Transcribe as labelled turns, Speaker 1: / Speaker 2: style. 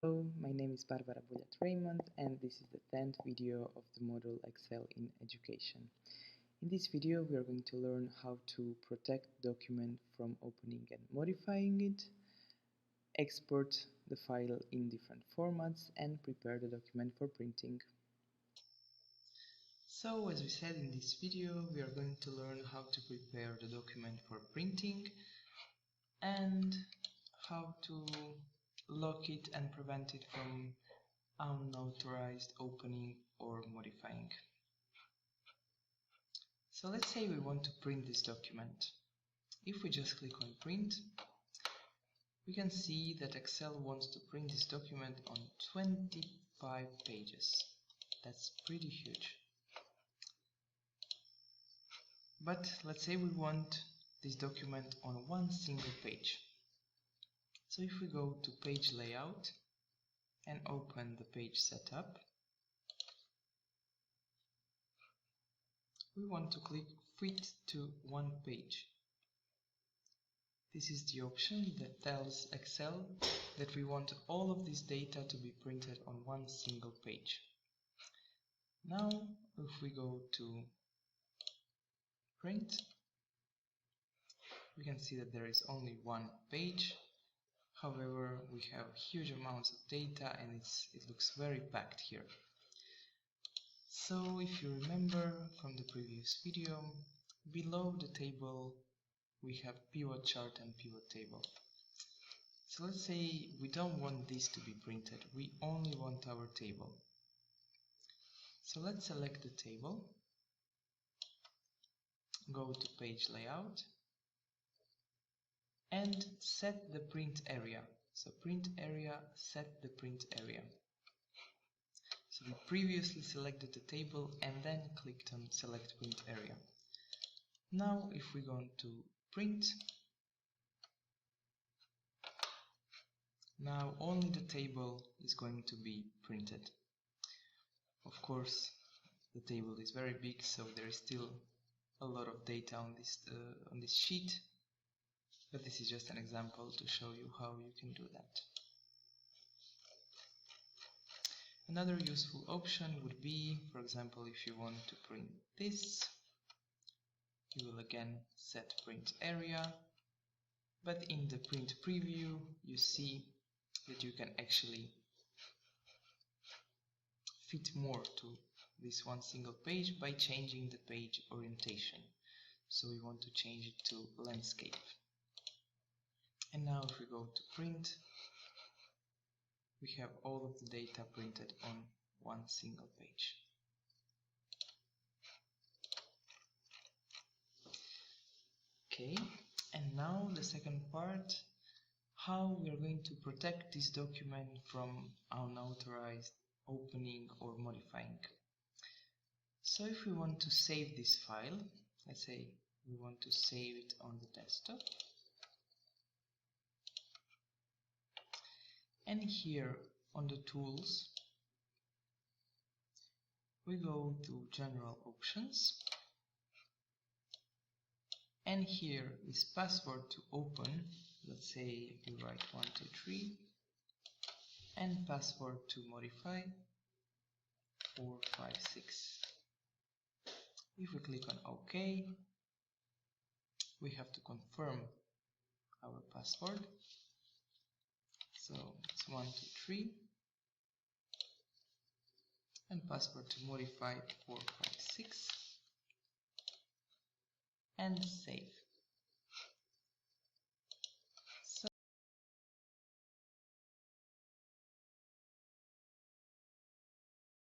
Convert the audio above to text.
Speaker 1: Hello, my name is Barbara Bogliat-Raymond and this is the 10th video of the module Excel in Education. In this video we are going to learn how to protect the document from opening and modifying it, export the file in different formats and prepare the document for printing. So as we said in this video, we are going to learn how to prepare the document for printing and how to lock it and prevent it from unauthorized opening or modifying. So let's say we want to print this document. If we just click on print, we can see that Excel wants to print this document on 25 pages. That's pretty huge. But let's say we want this document on one single page. So if we go to page layout and open the page setup, we want to click fit to one page. This is the option that tells Excel that we want all of this data to be printed on one single page. Now if we go to print, we can see that there is only one page. However, we have huge amounts of data and it looks very packed here. So if you remember from the previous video, below the table we have pivot chart and pivot table. So let's say we don't want this to be printed, we only want our table. So let's select the table, go to page layout and set the print area. So print area, set the print area. So we previously selected the table and then clicked on select print area. Now if we go to print, now only the table is going to be printed. Of course the table is very big, so there is still a lot of data on this sheet, but this is just an example to show you how you can do that. Another useful option would be, for example, if you want to print this, you will again set print area, but in the print preview you see that you can actually fit more to this one single page by changing the page orientation. So we want to change it to landscape. And now if we go to print, we have all of the data printed on one single page. Okay, and now the second part, how we are going to protect this document from unauthorized opening or modifying. So if we want to save this file, let's say we want to save it on the desktop, and here on the tools we go to general options, and here is password to open. Let's say we write 123 and password to modify 456. If we click on OK, we have to confirm our password. So it's 123 and password to modify 456 and save.